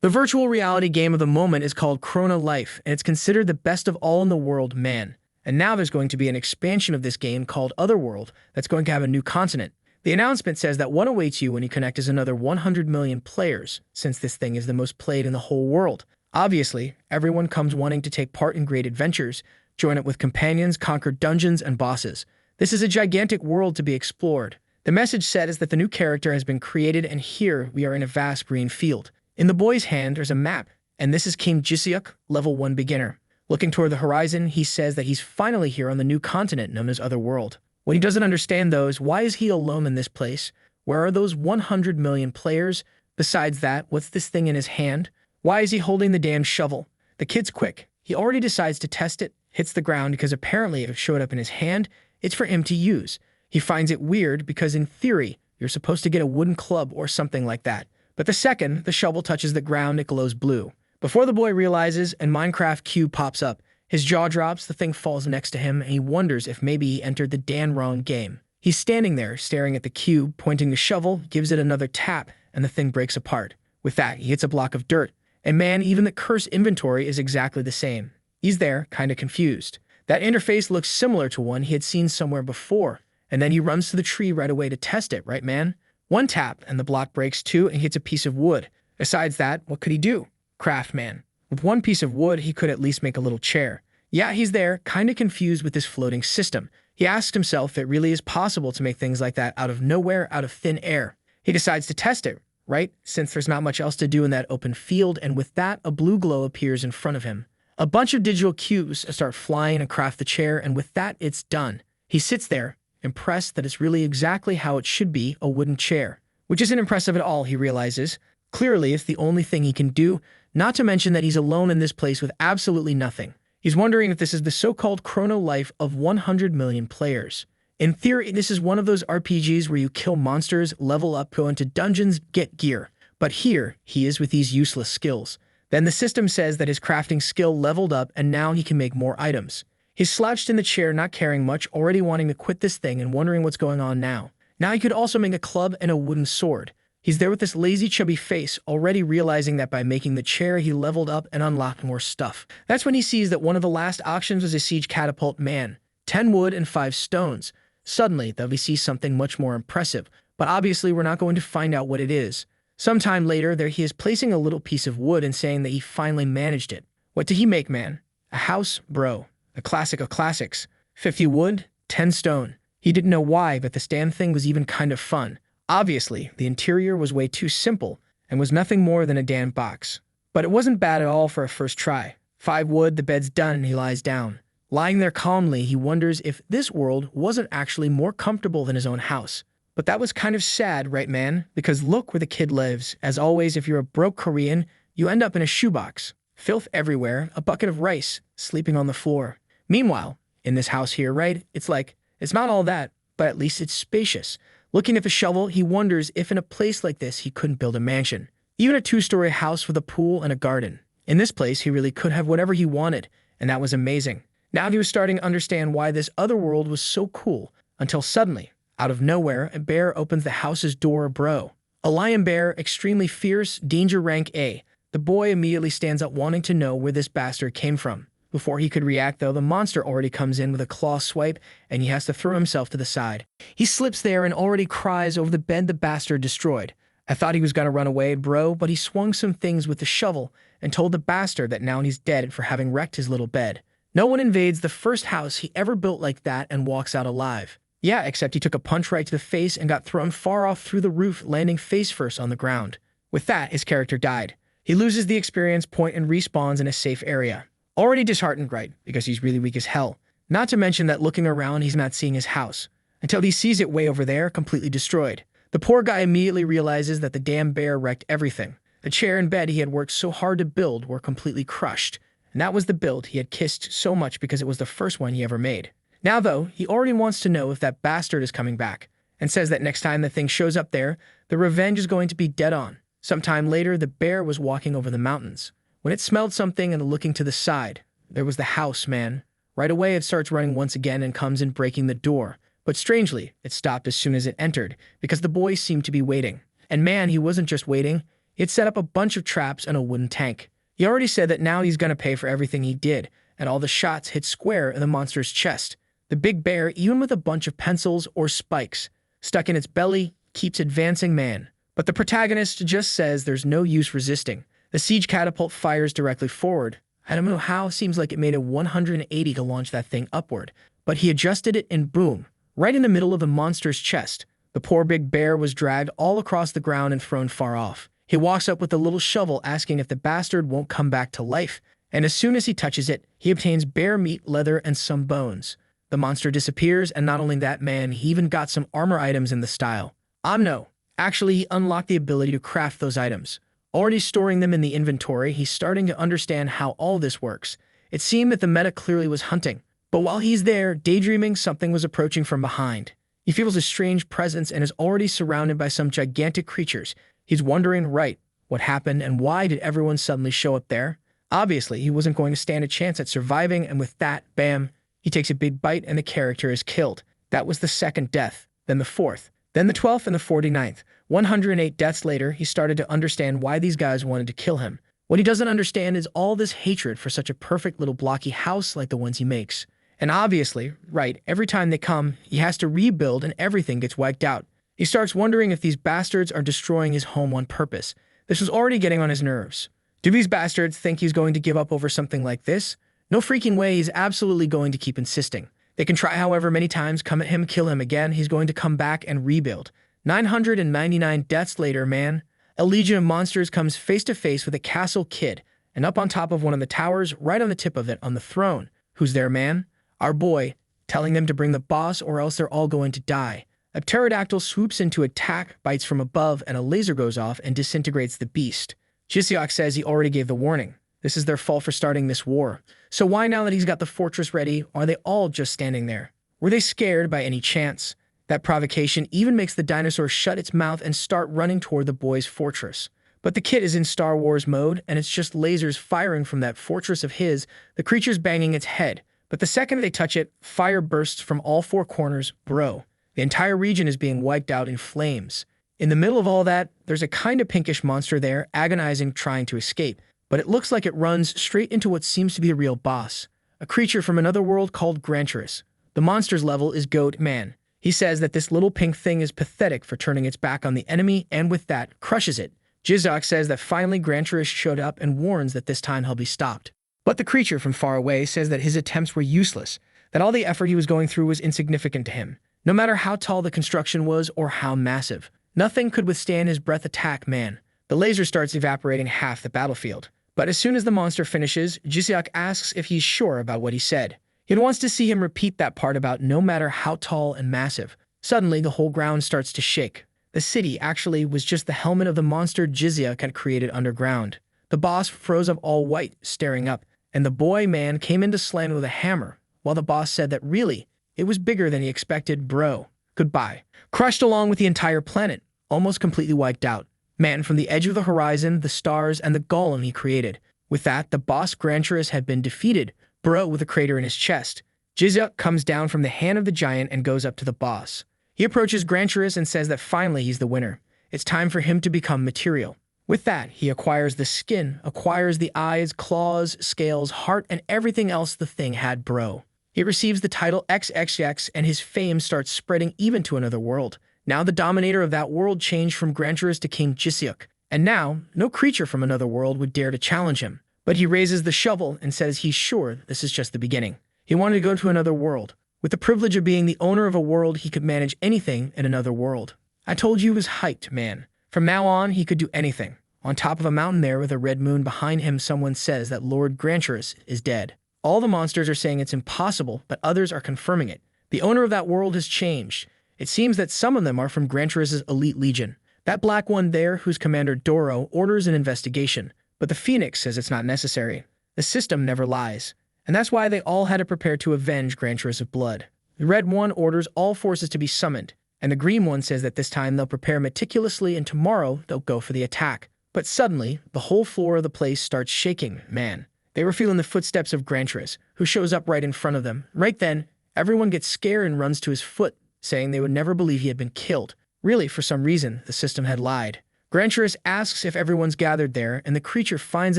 The virtual reality game of the moment is called Chrono Life, and it's considered the best of all in the world, man. And now there's going to be an expansion of this game called Otherworld that's going to have a new continent. The announcement says that what awaits you when you connect is another 100 million players, since this thing is the most played in the whole world. Obviously, everyone comes wanting to take part in great adventures, join it with companions, conquer dungeons and bosses. This is a gigantic world to be explored. The message said is that the new character has been created, and here we are in a vast green field. In the boy's hand, there's a map, and this is King Jisiuk, level 1 beginner. Looking toward the horizon, he says that he's finally here on the new continent known as Otherworld. What he doesn't understand, though, is why is he alone in this place? Where are those 100 million players? Besides that, what's this thing in his hand? Why is he holding the damn shovel? The kid's quick. He already decides to test it, hits the ground because apparently if it showed up in his hand, it's for him to use. He finds it weird because in theory, you're supposed to get a wooden club or something like that. But the second the shovel touches the ground, it glows blue. Before the boy realizes, a Minecraft cube pops up. His jaw drops, the thing falls next to him, and he wonders if maybe he entered the damn wrong game. He's standing there, staring at the cube, pointing the shovel, gives it another tap, and the thing breaks apart. With that, he hits a block of dirt. And man, even the curse inventory is exactly the same. He's there, kinda confused. That interface looks similar to one he had seen somewhere before. And then he runs to the tree right away to test it, right man? One tap, and the block breaks too, and hits a piece of wood. Besides that, what could he do? Craft man. With one piece of wood, he could at least make a little chair. Yeah, he's there, kinda confused with this floating system. He asks himself if it really is possible to make things like that out of nowhere, out of thin air. He decides to test it, right? Since there's not much else to do in that open field, and with that, a blue glow appears in front of him. A bunch of digital cubes start flying and craft the chair, and with that, it's done. He sits there, impressed that it's really exactly how it should be, a wooden chair. Which isn't impressive at all, he realizes. Clearly, it's the only thing he can do, not to mention that he's alone in this place with absolutely nothing. He's wondering if this is the so-called chrono life of 100 million players. In theory, this is one of those RPGs where you kill monsters, level up, go into dungeons, get gear. But here, he is with these useless skills. Then the system says that his crafting skill leveled up and now he can make more items. He's slouched in the chair, not caring much, already wanting to quit this thing and wondering what's going on now. Now he could also make a club and a wooden sword. He's there with this lazy, chubby face, already realizing that by making the chair, he leveled up and unlocked more stuff. That's when he sees that one of the last auctions was a siege catapult man. 10 wood and 5 stones. Suddenly, though, he sees something much more impressive, but obviously we're not going to find out what it is. Sometime later, there he is placing a little piece of wood and saying that he finally managed it. What did he make, man? A house, bro. A classic of classics. 50 wood, 10 stone. He didn't know why, but this damn thing was even kind of fun. Obviously, the interior was way too simple and was nothing more than a damn box. But it wasn't bad at all for a first try. 5 wood, the bed's done, and he lies down. Lying there calmly, he wonders if this world wasn't actually more comfortable than his own house. But that was kind of sad, right man? Because look where the kid lives. As always, if you're a broke Korean, you end up in a shoebox. Filth everywhere, a bucket of rice, sleeping on the floor. Meanwhile, in this house here, right, it's not all that, but at least it's spacious. Looking at the shovel, he wonders if in a place like this he couldn't build a mansion. Even a 2-story house with a pool and a garden. In this place, he really could have whatever he wanted, and that was amazing. Now he was starting to understand why this other world was so cool, until suddenly, out of nowhere, a bear opens the house's door, bro. A lion bear, extremely fierce, danger rank A. The boy immediately stands up wanting to know where this bastard came from. Before he could react, though, the monster already comes in with a claw swipe, and he has to throw himself to the side. He slips there and already cries over the bed the bastard destroyed. I thought he was gonna run away, bro, but he swung some things with the shovel and told the bastard that now he's dead for having wrecked his little bed. No one invades the first house he ever built like that and walks out alive. Yeah, except he took a punch right to the face and got thrown far off through the roof, landing face first on the ground. With that, his character died. He loses the experience point and respawns in a safe area. Already disheartened, right, because he's really weak as hell. Not to mention that looking around, he's not seeing his house. Until he sees it way over there, completely destroyed. The poor guy immediately realizes that the damn bear wrecked everything. The chair and bed he had worked so hard to build were completely crushed. And that was the build he had kissed so much because it was the first one he ever made. Now, though, he already wants to know if that bastard is coming back, and says that next time the thing shows up there, the revenge is going to be dead on. Sometime later, the bear was walking over the mountains. When it smelled something and looking to the side, there was the house, man. Right away, it starts running once again and comes in breaking the door. But strangely, it stopped as soon as it entered, because the boy seemed to be waiting. And man, he wasn't just waiting, He had set up a bunch of traps and a wooden tank. He already said that now he's gonna pay for everything he did, and all the shots hit square in the monster's chest. The big bear, even with a bunch of pencils or spikes stuck in its belly, keeps advancing man. But the protagonist just says there's no use resisting. The siege catapult fires directly forward. I don't know how, seems like it made a 180 to launch that thing upward. But he adjusted it and boom, right in the middle of the monster's chest. The poor big bear was dragged all across the ground and thrown far off. He walks up with a little shovel asking if the bastard won't come back to life. And as soon as he touches it, he obtains bear meat, leather, and some bones. The monster disappears, and not only that, man, he even got some armor items in the style. No. Actually, he unlocked the ability to craft those items. Already storing them in the inventory, he's starting to understand how all this works. It seemed that the meta clearly was hunting. But while he's there, daydreaming, something was approaching from behind. He feels a strange presence and is already surrounded by some gigantic creatures. He's wondering, right, what happened and why did everyone suddenly show up there? Obviously, he wasn't going to stand a chance at surviving, and with that, bam, he takes a big bite and the character is killed. That was the second death, then the fourth, then the 12th and the 49th. 108 deaths later, he started to understand why these guys wanted to kill him. What he doesn't understand is all this hatred for such a perfect little blocky house like the ones he makes. And obviously, right, every time they come, he has to rebuild and everything gets wiped out. He starts wondering if these bastards are destroying his home on purpose. This was already getting on his nerves. Do these bastards think he's going to give up over something like this? No freaking way, he's absolutely going to keep insisting. They can try however many times, come at him, kill him again, he's going to come back and rebuild. 999 deaths later, man, a legion of monsters comes face to face with a castle kid, and up on top of one of the towers, right on the tip of it, on the throne. Who's there, man? Our boy, telling them to bring the boss or else they're all going to die. A pterodactyl swoops in to attack, bites from above, and a laser goes off and disintegrates the beast. Jisiok says he already gave the warning. This is their fault for starting this war. So why, now that he's got the fortress ready, are they all just standing there? Were they scared by any chance? That provocation even makes the dinosaur shut its mouth and start running toward the boy's fortress. But the kid is in Star Wars mode, and it's just lasers firing from that fortress of his, the creature's banging its head. But the second they touch it, fire bursts from all four corners. Bro, the entire region is being wiped out in flames. In the middle of all that, there's a kind of pinkish monster there, agonizing, trying to escape. But it looks like it runs straight into what seems to be a real boss, a creature from another world called Granturus. The monster's level is Goat Man. He says that this little pink thing is pathetic for turning its back on the enemy, and with that, crushes it. Jizok says that finally Granturus showed up and warns that this time he'll be stopped. But the creature from far away says that his attempts were useless, that all the effort he was going through was insignificant to him. No matter how tall the construction was or how massive, nothing could withstand his breath attack, man. The laser starts evaporating half the battlefield. But as soon as the monster finishes, Jisiok asks if he's sure about what he said. He wants to see him repeat that part about no matter how tall and massive. Suddenly, the whole ground starts to shake. The city actually was just the helmet of the monster Jisiok had created underground. The boss froze up all white, staring up, and the boy man came in to slam with a hammer, while the boss said that really, it was bigger than he expected. Bro, goodbye. Crushed along with the entire planet, almost completely wiped out. Man, from the edge of the horizon, the stars, and the golem he created. With that, the boss Granturus had been defeated, bro with a crater in his chest. Jizuk comes down from the hand of the giant and goes up to the boss. He approaches Granturus and says that finally he's the winner. It's time for him to become material. With that, he acquires the skin, acquires the eyes, claws, scales, heart, and everything else the thing had, bro. He receives the title XXX, and his fame starts spreading even to another world. Now the dominator of that world changed from Granturus to King Jisiok, and now no creature from another world would dare to challenge him. But he raises the shovel and says he's sure this is just the beginning. He wanted to go to another world. With the privilege of being the owner of a world, he could manage anything in another world. I told you he was hyped, man. From now on, he could do anything. On top of a mountain there with a red moon behind him, someone says that Lord Granturus is dead. All the monsters are saying it's impossible, but others are confirming it. The owner of that world has changed. It seems that some of them are from Granturus' elite legion. That black one there, whose commander Doro, orders an investigation. But the Phoenix says it's not necessary. The system never lies. And that's why they all had to prepare to avenge Granturus of blood. The red one orders all forces to be summoned. And the green one says that this time they'll prepare meticulously and tomorrow they'll go for the attack. But suddenly, the whole floor of the place starts shaking, man. They were feeling the footsteps of Granturus, who shows up right in front of them. Right then, everyone gets scared and runs to his foot, saying they would never believe he had been killed. Really, for some reason, the system had lied. Granturus asks if everyone's gathered there, and the creature finds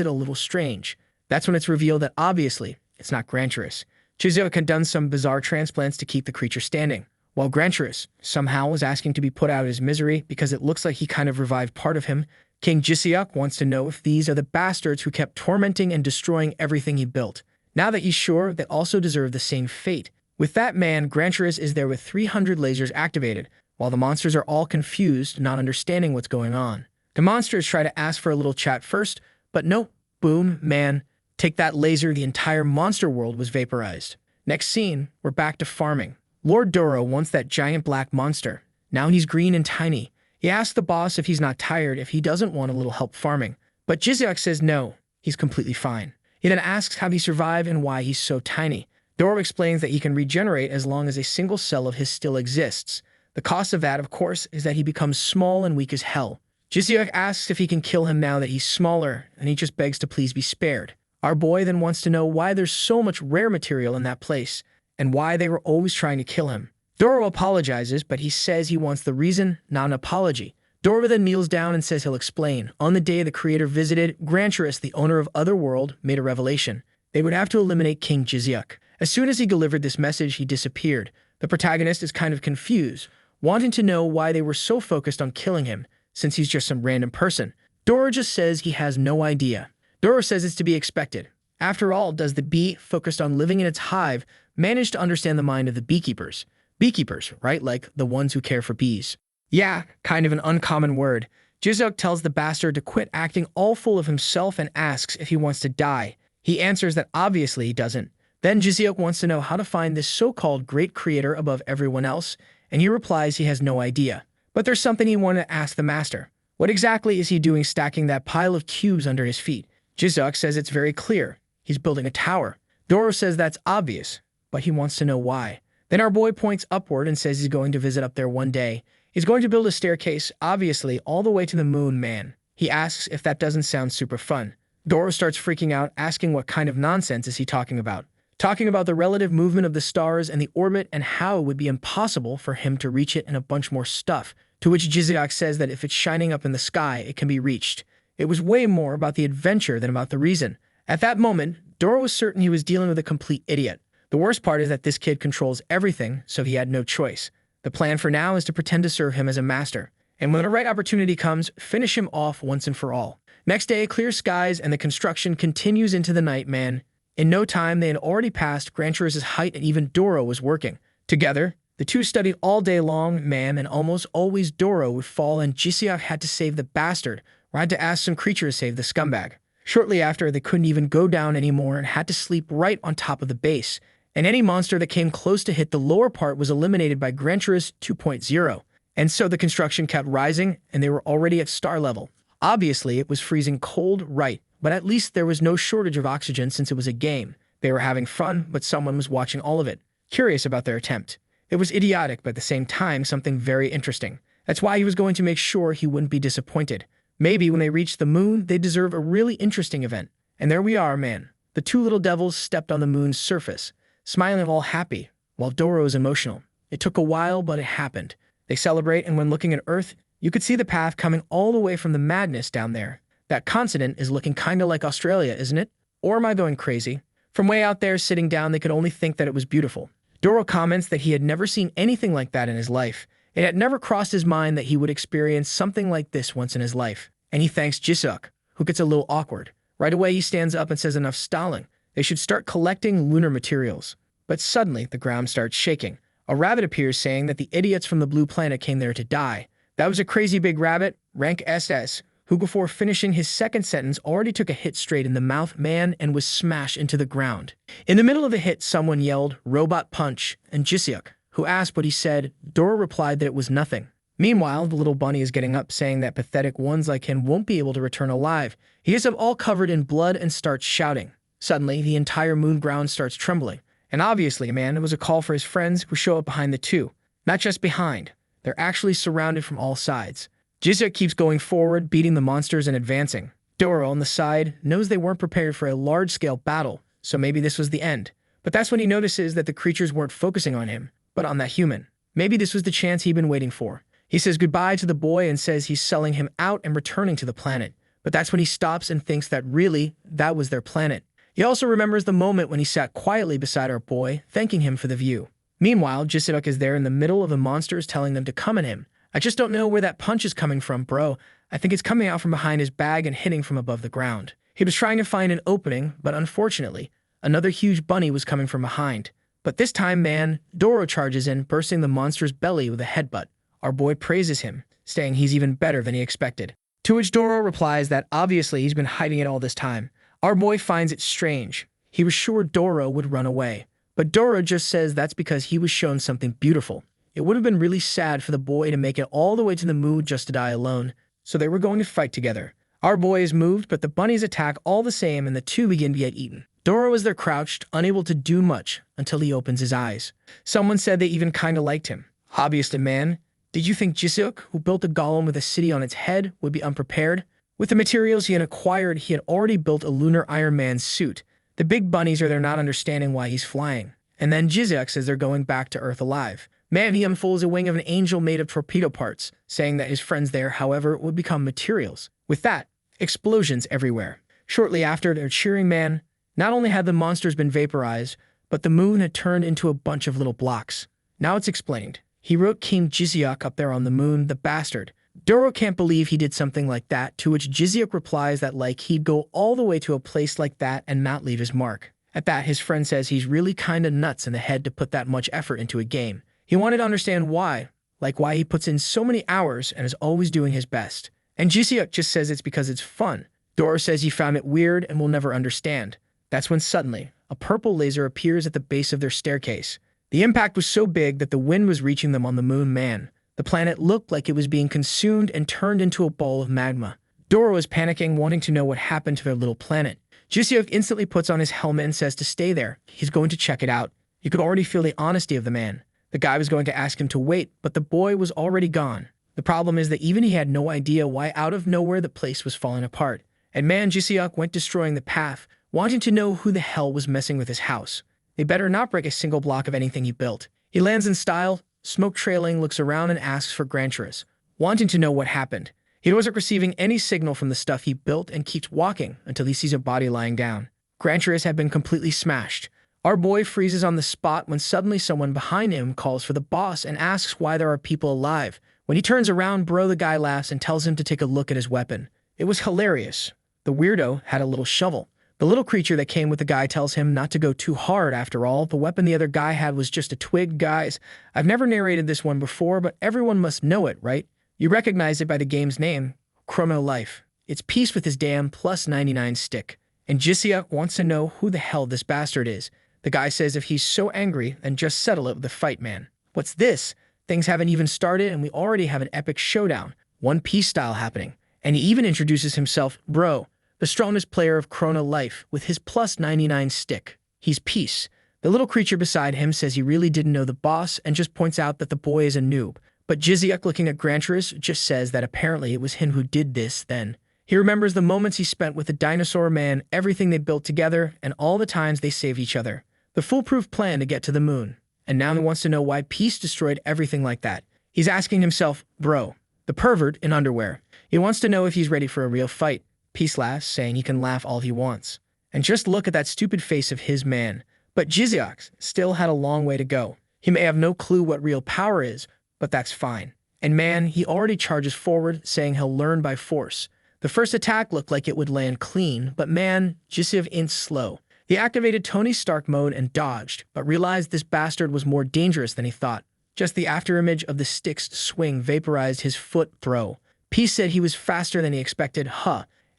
it a little strange. That's when it's revealed that obviously, it's not Granturus. Jiseok had done some bizarre transplants to keep the creature standing, while Granturus somehow was asking to be put out of his misery because it looks like he kind of revived part of him. King Jiseok wants to know if these are the bastards who kept tormenting and destroying everything he built. Now that he's sure, they also deserve the same fate. With that man, Granturus is there with 300 lasers activated, while the monsters are all confused, not understanding what's going on. The monsters try to ask for a little chat first, but no. Boom, man. Take that laser, the entire monster world was vaporized. Next scene, we're back to farming. Lord Doro wants that giant black monster. Now he's green and tiny. He asks the boss if he's not tired, if he doesn't want a little help farming. But Jiseok says no, he's completely fine. He then asks how he survived and why he's so tiny. Doro explains that he can regenerate as long as a single cell of his still exists. The cost of that, of course, is that he becomes small and weak as hell. Jiseok asks if he can kill him now that he's smaller, and he just begs to please be spared. Our boy then wants to know why there's so much rare material in that place, and why they were always trying to kill him. Doro apologizes, but he says he wants the reason, not an apology. Doro then kneels down and says he'll explain. On the day the creator visited, Granturus, the owner of Otherworld, made a revelation. They would have to eliminate King Jiseok. As soon as he delivered this message, he disappeared. The protagonist is kind of confused, wanting to know why they were so focused on killing him, since he's just some random person. Doro just says he has no idea. Doro says it's to be expected. After all, does the bee, focused on living in its hive, manage to understand the mind of the beekeepers? Beekeepers, right? Like the ones who care for bees. Yeah, kind of an uncommon word. Jiseok tells the bastard to quit acting all full of himself and asks if he wants to die. He answers that obviously he doesn't. Then Jiseok wants to know how to find this so-called great creator above everyone else, and he replies he has no idea. But there's something he wanted to ask the master. What exactly is he doing stacking that pile of cubes under his feet? Jiseok says it's very clear. He's building a tower. Doro says that's obvious, but he wants to know why. Then our boy points upward and says he's going to visit up there one day. He's going to build a staircase, obviously, all the way to the moon, man. He asks if that doesn't sound super fun. Doro starts freaking out, asking what kind of nonsense is he talking about. Talking about the relative movement of the stars and the orbit and how it would be impossible for him to reach it and a bunch more stuff, to which Jiseok says that if it's shining up in the sky, it can be reached. It was way more about the adventure than about the reason. At that moment, Doro was certain he was dealing with a complete idiot. The worst part is that this kid controls everything, so he had no choice. The plan for now is to pretend to serve him as a master, and when the right opportunity comes, finish him off once and for all. Next day, clear skies and the construction continues into the night, man. In no time, they had already passed Granturus' height and even Doro was working. Together, the two studied all day long, man, and almost always Doro would fall and Jiseok had to save the bastard, or had to ask some creature to save the scumbag. Shortly after, they couldn't even go down anymore and had to sleep right on top of the base. And any monster that came close to hit the lower part was eliminated by Granturus 2.0. And so the construction kept rising, and they were already at star level. Obviously, it was freezing cold, right, but at least there was no shortage of oxygen since it was a game. They were having fun, but someone was watching all of it, curious about their attempt. It was idiotic, but at the same time, something very interesting. That's why he was going to make sure he wouldn't be disappointed. Maybe when they reach the moon, they deserve a really interesting event. And there we are, man. The two little devils stepped on the moon's surface, smiling all happy, while Doro is emotional. It took a while, but it happened. They celebrate, and when looking at Earth, you could see the path coming all the way from the madness down there. That continent is looking kinda like Australia, isn't it? Or am I going crazy? From way out there sitting down, they could only think that it was beautiful. Doro comments that he had never seen anything like that in his life. It had never crossed his mind that he would experience something like this once in his life. And he thanks Jiseok, who gets a little awkward. Right away, he stands up and says enough stalling. They should start collecting lunar materials. But suddenly, the ground starts shaking. A rabbit appears saying that the idiots from the blue planet came there to die. That was a crazy big rabbit, rank SS, who before finishing his second sentence already took a hit straight in the mouth, man, and was smashed into the ground. In the middle of the hit, someone yelled, "Robot punch," and Jiseok, who asked what he said, Doro replied that it was nothing. Meanwhile, the little bunny is getting up, saying that pathetic ones like him won't be able to return alive. He is all covered in blood and starts shouting. Suddenly, the entire moon ground starts trembling. And obviously, man, it was a call for his friends who show up behind the two. Not just behind. They're actually surrounded from all sides. Jiseok keeps going forward, beating the monsters and advancing. Doro, on the side, knows they weren't prepared for a large-scale battle, so maybe this was the end. But that's when he notices that the creatures weren't focusing on him, but on that human. Maybe this was the chance he'd been waiting for. He says goodbye to the boy and says he's selling him out and returning to the planet. But that's when he stops and thinks that really, that was their planet. He also remembers the moment when he sat quietly beside our boy, thanking him for the view. Meanwhile, Jisuk is there in the middle of the monsters telling them to come at him. I just don't know where that punch is coming from, bro. I think it's coming out from behind his bag and hitting from above the ground. He was trying to find an opening, but unfortunately, another huge bunny was coming from behind. But this time, man, Doro charges in, bursting the monster's belly with a headbutt. Our boy praises him, saying he's even better than he expected. To which Doro replies that obviously he's been hiding it all this time. Our boy finds it strange. He was sure Doro would run away. But Doro just says that's because he was shown something beautiful. It would have been really sad for the boy to make it all the way to the moon just to die alone, so they were going to fight together. Our boy is moved, but the bunnies attack all the same and the two begin to get eaten. Doro is there crouched, unable to do much, until he opens his eyes. Someone said they even kinda liked him. Obviously, man. Did you think Jisuk, who built a golem with a city on its head, would be unprepared? With the materials he had acquired, he had already built a Lunar Iron Man suit. The big bunnies are there not understanding why he's flying. And then Jisuk says they're going back to Earth alive. Man, he unfolds a wing of an angel made of torpedo parts, saying that his friends there, however, would become materials. With that, explosions everywhere. Shortly after, they're cheering man. Not only had the monsters been vaporized, but the moon had turned into a bunch of little blocks. Now it's explained. He wrote King Jiseok up there on the moon, the bastard. Doro can't believe he did something like that, to which Jiseok replies that like he'd go all the way to a place like that and not leave his mark. At that, his friend says he's really kinda nuts in the head to put that much effort into a game. He wanted to understand why, like why he puts in so many hours and is always doing his best. And Jiseok just says it's because it's fun. Doro says he found it weird and will never understand. That's when suddenly, a purple laser appears at the base of their staircase. The impact was so big that the wind was reaching them on the moon, man. The planet looked like it was being consumed and turned into a ball of magma. Doro is panicking, wanting to know what happened to their little planet. Jiseok instantly puts on his helmet and says to stay there. He's going to check it out. You could already feel the honesty of the man. The guy was going to ask him to wait, but the boy was already gone. The problem is that even he had no idea why out of nowhere the place was falling apart. And man, Jiseok went destroying the path, wanting to know who the hell was messing with his house. They better not break a single block of anything he built. He lands in style, smoke trailing, looks around and asks for Granturus, wanting to know what happened. He wasn't receiving any signal from the stuff he built and keeps walking until he sees a body lying down. Granturus had been completely smashed. Our boy freezes on the spot when suddenly someone behind him calls for the boss and asks why there are people alive. When he turns around, bro, the guy laughs and tells him to take a look at his weapon. It was hilarious. The weirdo had a little shovel. The little creature that came with the guy tells him not to go too hard after all. The weapon the other guy had was just a twig, guys. I've never narrated this one before, but everyone must know it, right? You recognize it by the game's name, Chrono Life. It's peace with his damn plus 99 stick. And Jiseok wants to know who the hell this bastard is. The guy says if he's so angry, then just settle it with the fight, man. What's this? Things haven't even started and we already have an epic showdown, One Piece style happening. And he even introduces himself, bro, the strongest player of Chrono Life, with his plus 99 stick. He's Peace. The little creature beside him says he really didn't know the boss and just points out that the boy is a noob. But Jiseok, looking at Granturus, just says that apparently it was him who did this then. He remembers the moments he spent with the dinosaur man, everything they built together, and all the times they saved each other. The foolproof plan to get to the moon. And now he wants to know why Peace destroyed everything like that. He's asking himself, bro, the pervert in underwear. He wants to know if he's ready for a real fight. Peace laughs, saying he can laugh all he wants. And just look at that stupid face of his, man. But Jiseok still had a long way to go. He may have no clue what real power is, but that's fine. And man, he already charges forward, saying he'll learn by force. The first attack looked like it would land clean, but man, Jiseok ain't slow. He activated Tony Stark mode and dodged, but realized this bastard was more dangerous than he thought. Just the afterimage of the stick's swing vaporized his foot throw. Peace said he was faster than he expected,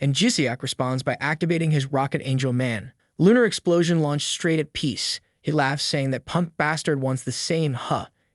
and Jiseok responds by activating his Rocket Angel Man. Lunar explosion launched straight at Peace. He laughs, saying that punk bastard wants the same,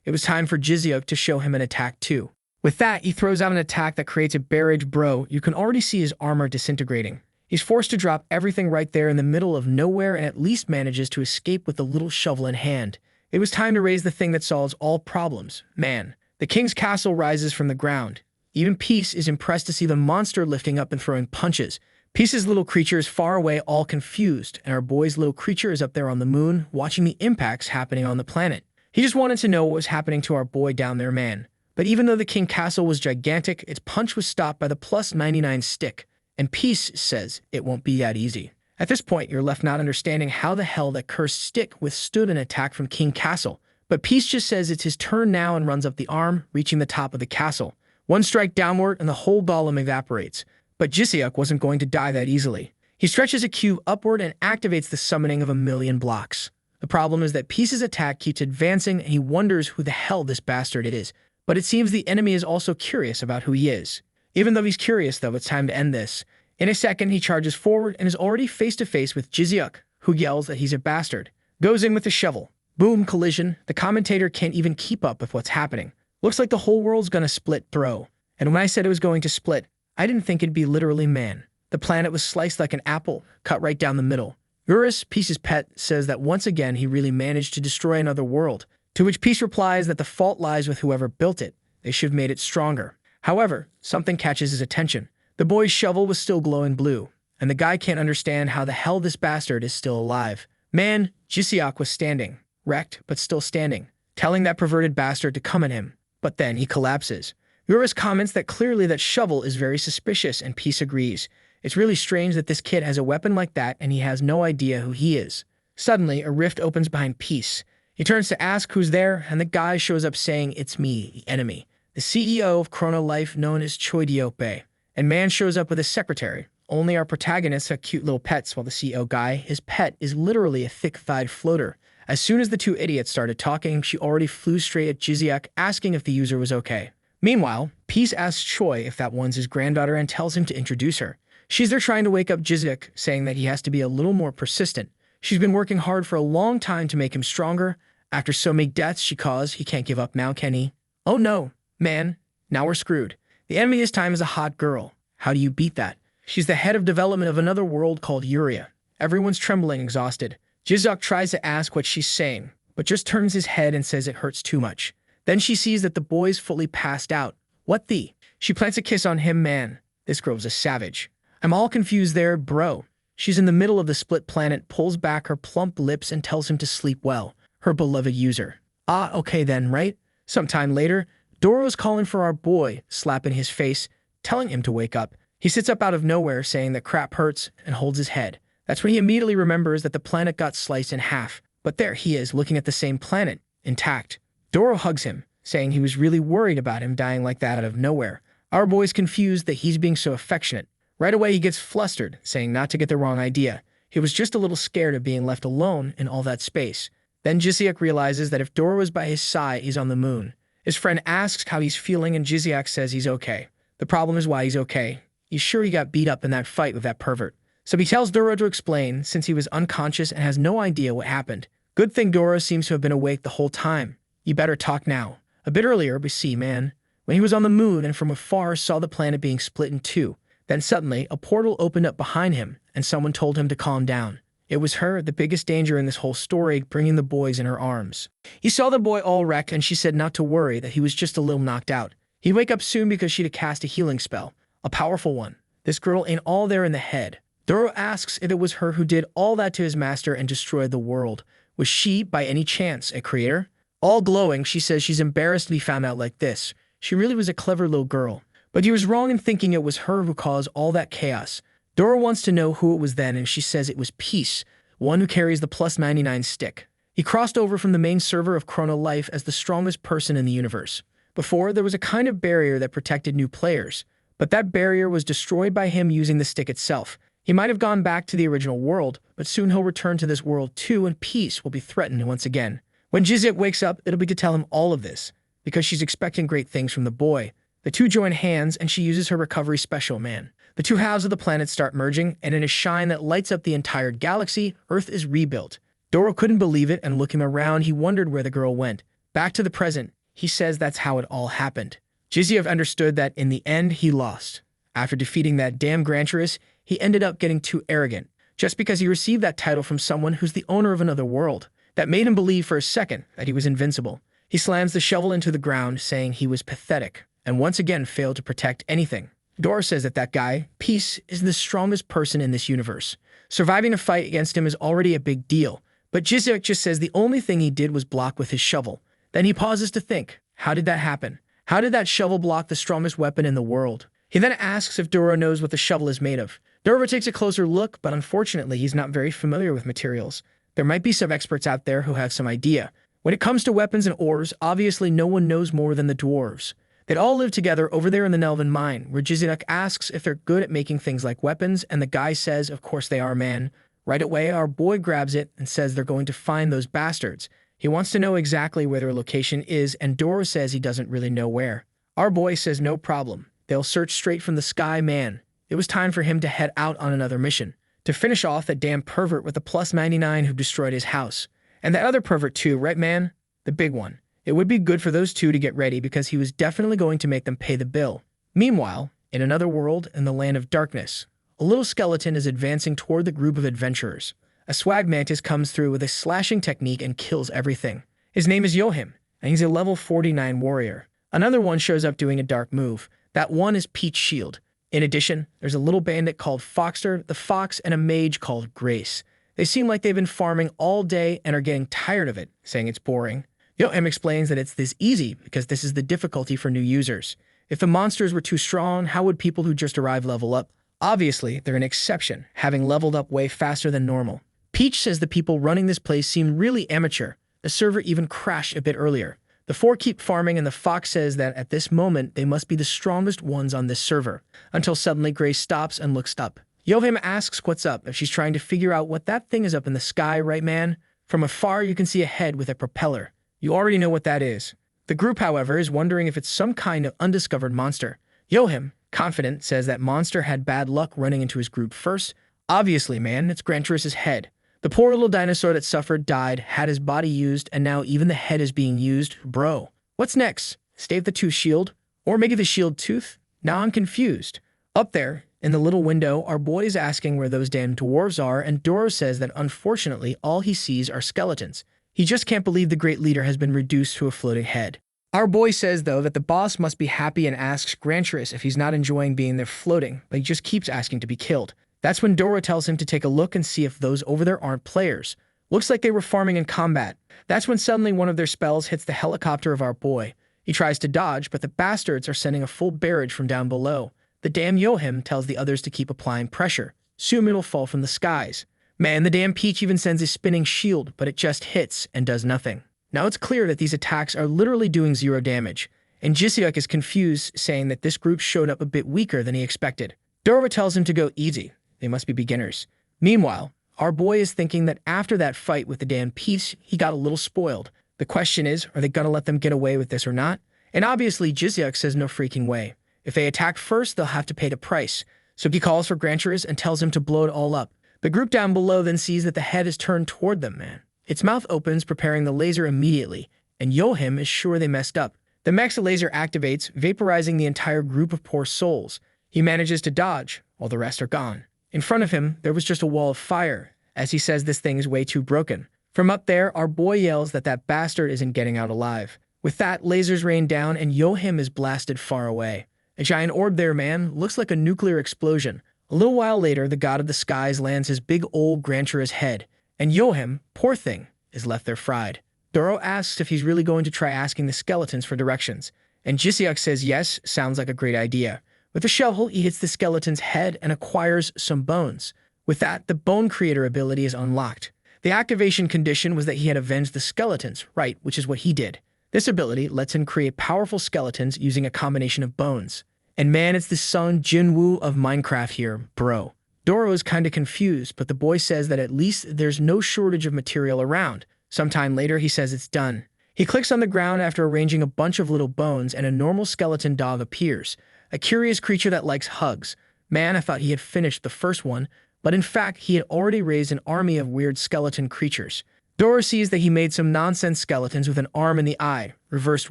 It was time for Jiseok to show him an attack too. With that, he throws out an attack that creates a barrage, bro. You can already see his armor disintegrating. He's forced to drop everything right there in the middle of nowhere and at least manages to escape with the little shovel in hand. It was time to raise the thing that solves all problems, man. The king's castle rises from the ground. Even Peace is impressed to see the monster lifting up and throwing punches. Peace's little creature is far away, all confused, and our boy's little creature is up there on the moon, watching the impacts happening on the planet. He just wanted to know what was happening to our boy down there, man. But even though the king castle was gigantic, its punch was stopped by the plus 99 stick, and Peace says it won't be that easy. At this point, you're left not understanding how the hell that cursed stick withstood an attack from King Castle. But Peace just says it's his turn now and runs up the arm, reaching the top of the castle. One strike downward and the whole golem evaporates. But Jisiuk wasn't going to die that easily. He stretches a cube upward and activates the summoning of 1,000,000 blocks. The problem is that Peace's attack keeps advancing and he wonders who the hell this bastard it is. But it seems the enemy is also curious about who he is. Even though he's curious though, it's time to end this. In a second, he charges forward and is already face-to-face with Jisiuk, who yells that he's a bastard. Goes in with the shovel. Boom, collision. The commentator can't even keep up with what's happening. Looks like the whole world's gonna split throw. And when I said it was going to split, I didn't think it'd be literally man. The planet was sliced like an apple, cut right down the middle. Urus, Peace's pet, says that once again he really managed to destroy another world, to which Peace replies that the fault lies with whoever built it. They should have made it stronger. However, something catches his attention. The boy's shovel was still glowing blue, and the guy can't understand how the hell this bastard is still alive. Man, Jisiuk was standing, wrecked but still standing, telling that perverted bastard to come at him. But then he collapses. Urus comments that clearly that shovel is very suspicious, and Peace agrees. It's really strange that this kid has a weapon like that and he has no idea who he is. Suddenly, a rift opens behind Peace. He turns to ask who's there, and the guy shows up saying, "It's me, the enemy, the CEO of Chrono Life known as Choi Diope." And man shows up with his secretary. Only our protagonists have cute little pets, while the CEO guy, his pet, is literally a thick-thighed floater. As soon as the two idiots started talking, she already flew straight at Jisiuk, asking if the user was okay. Meanwhile, Peace asks Choi if that one's his granddaughter and tells him to introduce her. She's there trying to wake up Jisiuk, saying that he has to be a little more persistent. She's been working hard for a long time to make him stronger. After so many deaths she caused, he can't give up now, can he? Oh no, man, now we're screwed. The enemy this time is a hot girl. How do you beat that? She's the head of development of another world called Uria. Everyone's trembling, exhausted. Jisiuk tries to ask what she's saying, but just turns his head and says it hurts too much. Then she sees that the boy's fully passed out. What the? She plants a kiss on him, man. This girl's a savage. I'm all confused there, bro. She's in the middle of the split planet, pulls back her plump lips and tells him to sleep well. Her beloved user. Ah, okay then, right? Sometime later, Doro's calling for our boy, slapping his face, telling him to wake up. He sits up out of nowhere, saying that crap hurts, and holds his head. That's when he immediately remembers that the planet got sliced in half. But there he is, looking at the same planet, intact. Doro hugs him, saying he was really worried about him dying like that out of nowhere. Our boy's confused that he's being so affectionate. Right away he gets flustered, saying not to get the wrong idea. He was just a little scared of being left alone in all that space. Then Jisiuk realizes that if Doro was by his side, he's on the moon. His friend asks how he's feeling, and Jisiuk says he's okay. The problem is why he's okay. He's sure he got beat up in that fight with that pervert. So he tells Doro to explain, since he was unconscious and has no idea what happened. Good thing Doro seems to have been awake the whole time. You better talk now. A bit earlier, we see, man, when he was on the moon and from afar saw the planet being split in two. Then suddenly, a portal opened up behind him, and someone told him to calm down. It was her, the biggest danger in this whole story, bringing the boys in her arms. He saw the boy all wrecked, and she said not to worry, that he was just a little knocked out. He'd wake up soon because she'd cast a healing spell. A powerful one. This girl ain't all there in the head. Doro asks if it was her who did all that to his master and destroyed the world. Was she, by any chance, a creator? All glowing, she says she's embarrassed to be found out like this. She really was a clever little girl. But he was wrong in thinking it was her who caused all that chaos. Doro wants to know who it was then, and she says it was Peace, one who carries the plus 99 stick. He crossed over from the main server of Chrono Life as the strongest person in the universe. Before, there was a kind of barrier that protected new players, but that barrier was destroyed by him using the stick itself. He might have gone back to the original world, but soon he'll return to this world too, and Peace will be threatened once again. When Jisiuk wakes up, it'll be to tell him all of this, because she's expecting great things from the boy. The two join hands, and she uses her recovery special, man. The two halves of the planet start merging, and in a shine that lights up the entire galaxy, Earth is rebuilt. Doro couldn't believe it, and looking around, he wondered where the girl went. Back to the present, he says that's how it all happened. Jisiuk understood that in the end, he lost. After defeating that damn Granturus, he ended up getting too arrogant, just because he received that title from someone who's the owner of another world. That made him believe for a second that he was invincible. He slams the shovel into the ground, saying he was pathetic, and once again failed to protect anything. Doro says that that guy, Peace, is the strongest person in this universe. Surviving a fight against him is already a big deal, but Jisiuk just says the only thing he did was block with his shovel. Then he pauses to think, how did that happen? How did that shovel block the strongest weapon in the world? He then asks if Doro knows what the shovel is made of. Doro takes a closer look, but unfortunately he's not very familiar with materials. There might be some experts out there who have some idea. When it comes to weapons and ores, obviously no one knows more than the dwarves. They'd all live together over there in the Nelvin mine, where Jiziuk asks if they're good at making things like weapons, and the guy says of course they are, man. Right away, our boy grabs it and says they're going to find those bastards. He wants to know exactly where their location is, and Doro says he doesn't really know where. Our boy says no problem. They'll search straight from the sky, man. It was time for him to head out on another mission, to finish off that damn pervert with the plus 99 who destroyed his house. And that other pervert too, right man? The big one. It would be good for those two to get ready because he was definitely going to make them pay the bill. Meanwhile, in another world, in the land of darkness, a little skeleton is advancing toward the group of adventurers. A swag mantis comes through with a slashing technique and kills everything. His name is Yohim, and he's a level 49 warrior. Another one shows up doing a dark move. That one is Peach Shield. In addition, there's a little bandit called Foxter, the Fox, and a mage called Grace. They seem like they've been farming all day and are getting tired of it, saying it's boring. Yohim explains that it's this easy because this is the difficulty for new users. If the monsters were too strong, how would people who just arrived level up? Obviously, they're an exception, having leveled up way faster than normal. Peach says the people running this place seem really amateur. The server even crashed a bit earlier. The four keep farming, and the Fox says that at this moment they must be the strongest ones on this server, until suddenly Grace stops and looks up. Yohim asks what's up, if she's trying to figure out what that thing is up in the sky, right man? From afar you can see a head with a propeller. You already know what that is. The group, however, is wondering if it's some kind of undiscovered monster. Yohim, confident, says that monster had bad luck running into his group first. Obviously, man, it's Granturus's head. The poor little dinosaur that suffered, died, had his body used, and now even the head is being used. Bro, what's next? Stave the tooth shield? Or maybe the shield tooth? Now I'm confused. Up there, in the little window, our boy is asking where those damn dwarves are, and Doro says that unfortunately all he sees are skeletons. He just can't believe the great leader has been reduced to a floating head. Our boy says, though, that the boss must be happy and asks Granturus if he's not enjoying being there floating, but he just keeps asking to be killed. That's when Doro tells him to take a look and see if those over there aren't players. Looks like they were farming in combat. That's when suddenly one of their spells hits the helicopter of our boy. He tries to dodge, but the bastards are sending a full barrage from down below. The damn Yohim tells the others to keep applying pressure. Soon it'll fall from the skies. Man, the damn Peach even sends a spinning shield, but it just hits and does nothing. Now it's clear that these attacks are literally doing 0 damage, and Jiziuk is confused, saying that this group showed up a bit weaker than he expected. Doro tells him to go easy. They must be beginners. Meanwhile, our boy is thinking that after that fight with the damn Peach, he got a little spoiled. The question is, are they gonna let them get away with this or not? And obviously, Jiziuk says no freaking way. If they attack first, they'll have to pay the price. So he calls for Granturus and tells him to blow it all up. The group down below then sees that the head is turned toward them, man. Its mouth opens, preparing the laser immediately, and Yohim is sure they messed up. The Mecha laser activates, vaporizing the entire group of poor souls. He manages to dodge, while the rest are gone. In front of him, there was just a wall of fire, as he says this thing is way too broken. From up there, our boy yells that that bastard isn't getting out alive. With that, lasers rain down, and Yohim is blasted far away. A giant orb there, man, looks like a nuclear explosion. A little while later, the god of the skies lands his big old Granturus head, and Yohim, poor thing, is left there fried. Doro asks if he's really going to try asking the skeletons for directions, and Jiziuk says yes, sounds like a great idea. With a shovel, he hits the skeleton's head and acquires some bones. With that, the Bone Creator ability is unlocked. The activation condition was that he had avenged the skeletons, right, which is what he did. This ability lets him create powerful skeletons using a combination of bones. And man, it's the Sung Jinwoo of Minecraft here, bro. Doro is kinda confused, but the boy says that at least there's no shortage of material around. Sometime later, he says it's done. He clicks on the ground after arranging a bunch of little bones, and a normal skeleton dog appears. A curious creature that likes hugs. Man, I thought he had finished the first one, but in fact, he had already raised an army of weird skeleton creatures. Doro sees that he made some nonsense skeletons with an arm in the eye, reversed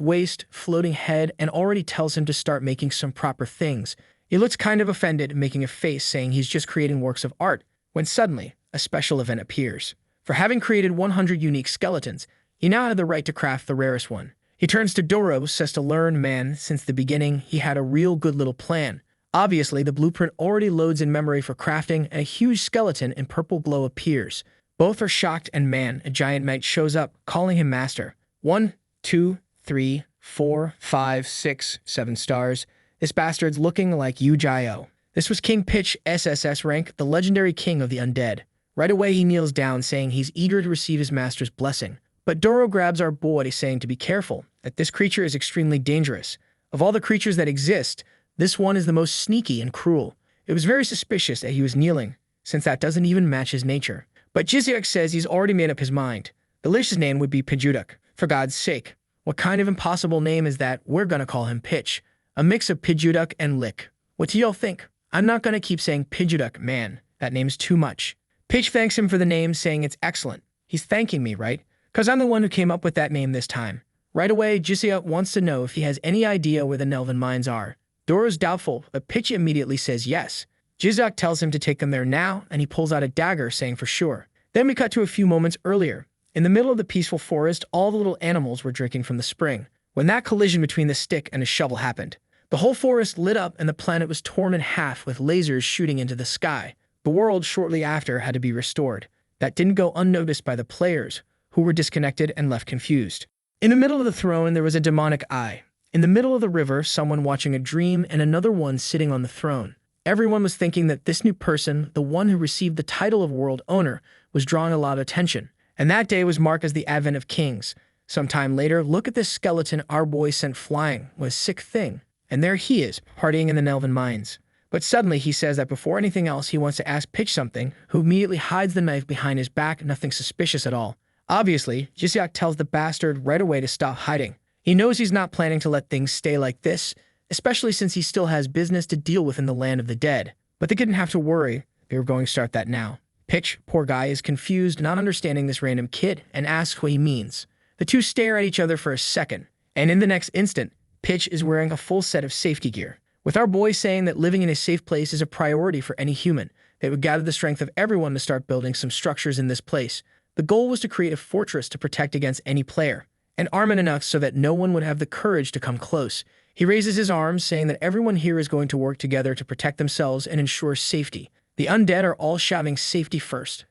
waist, floating head, and already tells him to start making some proper things. He looks kind of offended, making a face saying he's just creating works of art, when suddenly, a special event appears. For having created 100 unique skeletons, he now had the right to craft the rarest one. He turns to Doro, says to learn, man, since the beginning, he had a real good little plan. Obviously, the blueprint already loads in memory for crafting, and a huge skeleton in purple glow appears. Both are shocked, and man, a giant mate shows up, calling him master. 1, 2, 3, 4, 5, 6, 7 stars. This bastard's looking like Yu Jio. This was King Pitch SSS rank, the legendary king of the undead. Right away he kneels down, saying he's eager to receive his master's blessing. But Doro grabs our boy, saying to be careful, that this creature is extremely dangerous. Of all the creatures that exist, this one is the most sneaky and cruel. It was very suspicious that he was kneeling, since that doesn't even match his nature. But Jizyuk says he's already made up his mind. The Lish's name would be Pijuduk. For God's sake, what kind of impossible name is that? We're gonna call him Pitch. A mix of Pijuduk and Lick. What do y'all think? I'm not gonna keep saying Pijuduk, man. That name's too much. Pitch thanks him for the name, saying it's excellent. He's thanking me, right? Cause I'm the one who came up with that name this time. Right away, Jizyuk wants to know if he has any idea where the Nelvin mines are. Doro's doubtful, but Pitch immediately says yes. Jizyuk tells him to take them there now, and he pulls out a dagger, saying for sure. Then we cut to a few moments earlier. In the middle of the peaceful forest, all the little animals were drinking from the spring. When that collision between the stick and a shovel happened, the whole forest lit up and the planet was torn in half with lasers shooting into the sky. The world shortly after had to be restored. That didn't go unnoticed by the players, who were disconnected and left confused. In the middle of the throne, there was a demonic eye. In the middle of the river, someone watching a dream and another one sitting on the throne. Everyone was thinking that this new person, the one who received the title of world owner, was drawing a lot of attention. And that day was marked as the advent of kings. Sometime later, look at this skeleton our boy sent flying. What a sick thing. And there he is, partying in the Nelvin mines. But suddenly he says that before anything else, he wants to ask Pitch something, who immediately hides the knife behind his back, nothing suspicious at all. Obviously, Jizyuk tells the bastard right away to stop hiding. He knows he's not planning to let things stay like this, especially since he still has business to deal with in the land of the dead. But they didn't have to worry, they were going to start that now. Pitch, poor guy, is confused, not understanding this random kid, and asks what he means. The two stare at each other for a second, and in the next instant, Pitch is wearing a full set of safety gear. With our boy saying that living in a safe place is a priority for any human, they would gather the strength of everyone to start building some structures in this place. The goal was to create a fortress to protect against any player, and arm it enough so that no one would have the courage to come close. He raises his arms, saying that everyone here is going to work together to protect themselves and ensure safety. The undead are all shouting safety first,